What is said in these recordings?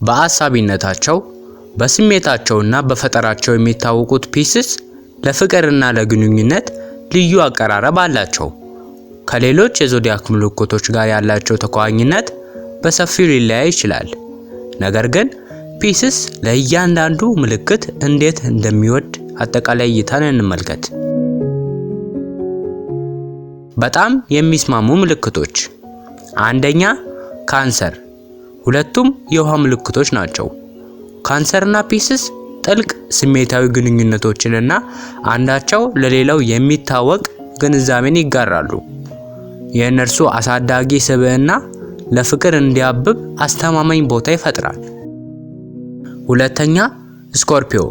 በአሳቢነታቸው በስሜታቸውና በፈጠራቸው የሚታወቁት ፒስስ ለፍቅርና ለግንኙነት ልዩ አቀራረብ አላቸው። ከሌሎች የዞዲያክ ምልክቶች ጋር ያላቸው ተቆራኝነት በሰፊው ሊለያይ ይችላል። ነገር ግን ፒስስ ለእያንዳንዱ ምልክት እንዴት እንደሚወድ አጠቃላይ እይታን እንመልከት። በጣም የሚስማሙ ምልክቶች። አንደኛ ካንሰር። ሁለቱም የውሃ ምልክቶች ናቸው። ካንሰርና ፒስስ ጥልቅ ስሜታዊ ግንኙነቶችንና አንዳቸው ለሌላው የሚታወቅ ግንዛቤን ይጋራሉ። የእነርሱ አሳዳጊ ስብዕና ለፍቅር እንዲያብብ አስተማማኝ ቦታ ይፈጥራል። ሁለተኛ ስኮርፒዮ።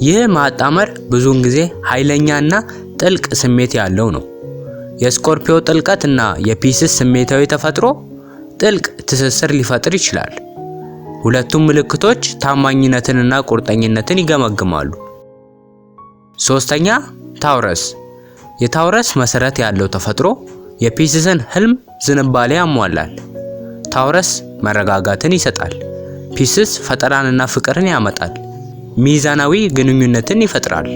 ይህ ማጣመር ብዙውን ጊዜ ኃይለኛና ጥልቅ ስሜት ያለው ነው። የስኮርፒዮ ጥልቀትና የፒስስ ስሜታዊ ተፈጥሮ ጥልቅ ትስስር ሊፈጥር ይችላል። ሁለቱም ምልክቶች ታማኝነትንና ቁርጠኝነትን ይገመግማሉ። ሶስተኛ ታውረስ። የታውረስ መሰረት ያለው ተፈጥሮ የፒስስን ህልም ዝንባሌ ያሟላል። ታውረስ መረጋጋትን ይሰጣል። ፒስስ ፈጠራንና ፍቅርን ያመጣል። ሚዛናዊ ግንኙነትን ይፈጥራል።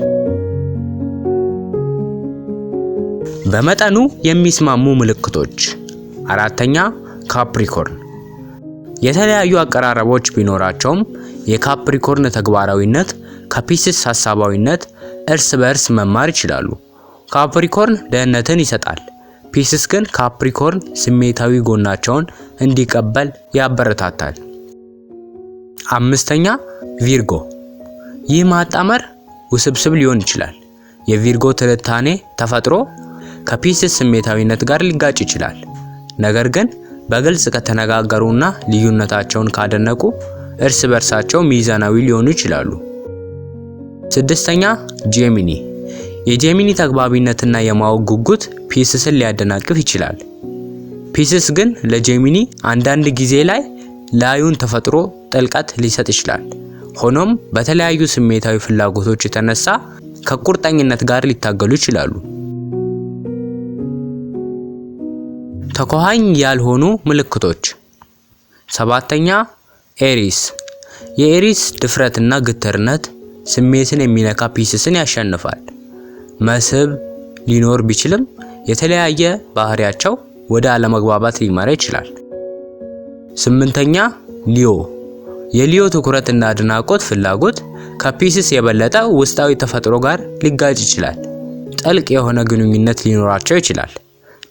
በመጠኑ የሚስማሙ ምልክቶች። አራተኛ ካፕሪኮርን። የተለያዩ አቀራረቦች ቢኖራቸውም የካፕሪኮርን ተግባራዊነት ከፒስስ ሐሳባዊነት እርስ በርስ መማር ይችላሉ። ካፕሪኮርን ደህንነትን ይሰጣል። ፒስስ ግን ካፕሪኮርን ስሜታዊ ጎናቸውን እንዲቀበል ያበረታታል። አምስተኛ ቪርጎ። ይህ ማጣመር ውስብስብ ሊሆን ይችላል። የቪርጎ ትንታኔ ተፈጥሮ ከፒስስ ስሜታዊነት ጋር ሊጋጭ ይችላል። ነገር ግን በግልጽ ከተነጋገሩና ልዩነታቸውን ካደነቁ እርስ በርሳቸው ሚዛናዊ ሊሆኑ ይችላሉ። ስድስተኛ ጄሚኒ። የጄሚኒ ተግባቢነትና የማወቅ ጉጉት ፒስስን ሊያደናቅፍ ይችላል። ፒስስ ግን ለጄሚኒ አንዳንድ ጊዜ ላይ ላዩን ተፈጥሮ ጥልቀት ሊሰጥ ይችላል። ሆኖም በተለያዩ ስሜታዊ ፍላጎቶች የተነሳ ከቁርጠኝነት ጋር ሊታገሉ ይችላሉ። ተቆራኝ ያልሆኑ ምልክቶች። ሰባተኛ ኤሪስ። የኤሪስ ድፍረትና ግትርነት ስሜትን የሚነካ ፒስስን ያሸንፋል። መስህብ ሊኖር ቢችልም የተለያየ ባህሪያቸው ወደ አለመግባባት ሊመራ ይችላል። ስምንተኛ ሊዮ። የሊዮ ትኩረትና አድናቆት ፍላጎት ከፒስስ የበለጠ ውስጣዊ ተፈጥሮ ጋር ሊጋጭ ይችላል። ጥልቅ የሆነ ግንኙነት ሊኖራቸው ይችላል።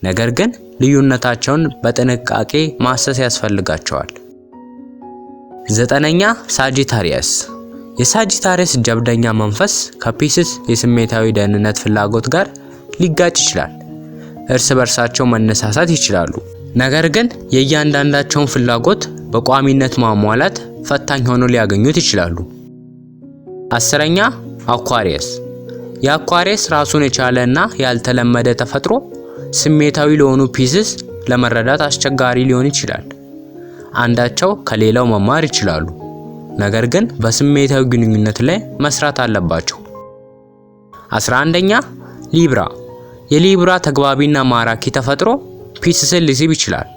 ነገር ግን ልዩነታቸውን በጥንቃቄ ማሰስ ያስፈልጋቸዋል። ዘጠነኛ ሳጂታሪየስ። የሳጂታሪየስ ጀብደኛ መንፈስ ከፒስስ የስሜታዊ ደህንነት ፍላጎት ጋር ሊጋጭ ይችላል። እርስ በርሳቸው መነሳሳት ይችላሉ። ነገር ግን የእያንዳንዳቸውን ፍላጎት በቋሚነት ማሟላት ፈታኝ ሆኖ ሊያገኙት ይችላሉ። አስረኛ አኳሪየስ። የአኳሪየስ ራሱን የቻለና ያልተለመደ ተፈጥሮ ስሜታዊ ለሆኑ ፒስስ ለመረዳት አስቸጋሪ ሊሆን ይችላል። አንዳቸው ከሌላው መማር ይችላሉ፣ ነገር ግን በስሜታዊ ግንኙነት ላይ መስራት አለባቸው። 11ኛ ሊብራ። የሊብራ ተግባቢና ማራኪ ተፈጥሮ ፒስስን ሊስብ ይችላል፣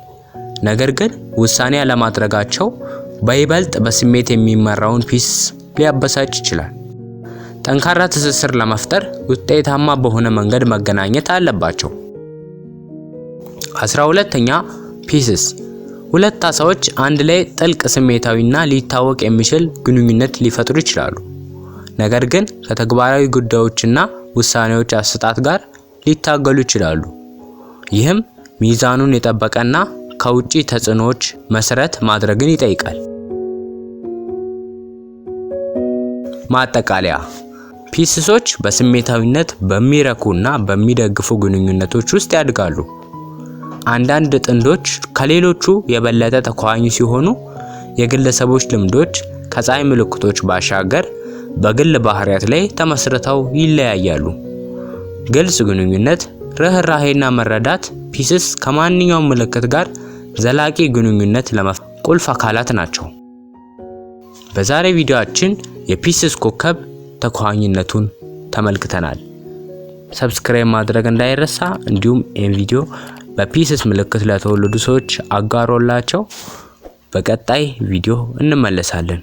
ነገር ግን ውሳኔ ያለማድረጋቸው በይበልጥ በስሜት የሚመራውን ፒስስ ሊያበሳጭ ይችላል። ጠንካራ ትስስር ለመፍጠር ውጤታማ በሆነ መንገድ መገናኘት አለባቸው። 12ኛ ፒስስ። ሁለት አሳዎች አንድ ላይ ጥልቅ ስሜታዊና ሊታወቅ የሚችል ግንኙነት ሊፈጥሩ ይችላሉ፣ ነገር ግን ከተግባራዊ ጉዳዮችና ውሳኔዎች አሰጣጥ ጋር ሊታገሉ ይችላሉ። ይህም ሚዛኑን የጠበቀና ከውጪ ተጽዕኖዎች መሰረት ማድረግን ይጠይቃል። ማጠቃለያ፣ ፒስሶች በስሜታዊነት በሚረኩና በሚደግፉ ግንኙነቶች ውስጥ ያድጋሉ። አንዳንድ ጥንዶች ከሌሎቹ የበለጠ ተቆራኝ ሲሆኑ፣ የግለሰቦች ልምዶች ከፀሐይ ምልክቶች ባሻገር በግል ባህሪያት ላይ ተመስርተው ይለያያሉ። ግልጽ ግንኙነት፣ ርህራሄና መረዳት ፒስስ ከማንኛውም ምልክት ጋር ዘላቂ ግንኙነት ለመፍጠር ቁልፍ አካላት ናቸው። በዛሬ ቪዲዮአችን የፒስስ ኮከብ ተቆራኝነቱን ተመልክተናል። ሰብስክራይብ ማድረግ እንዳይረሳ፣ እንዲሁም ይህን ቪዲዮ በፒስስ ምልክት ለተወለዱ ሰዎች አጋሮላቸው። በቀጣይ ቪዲዮ እንመለሳለን።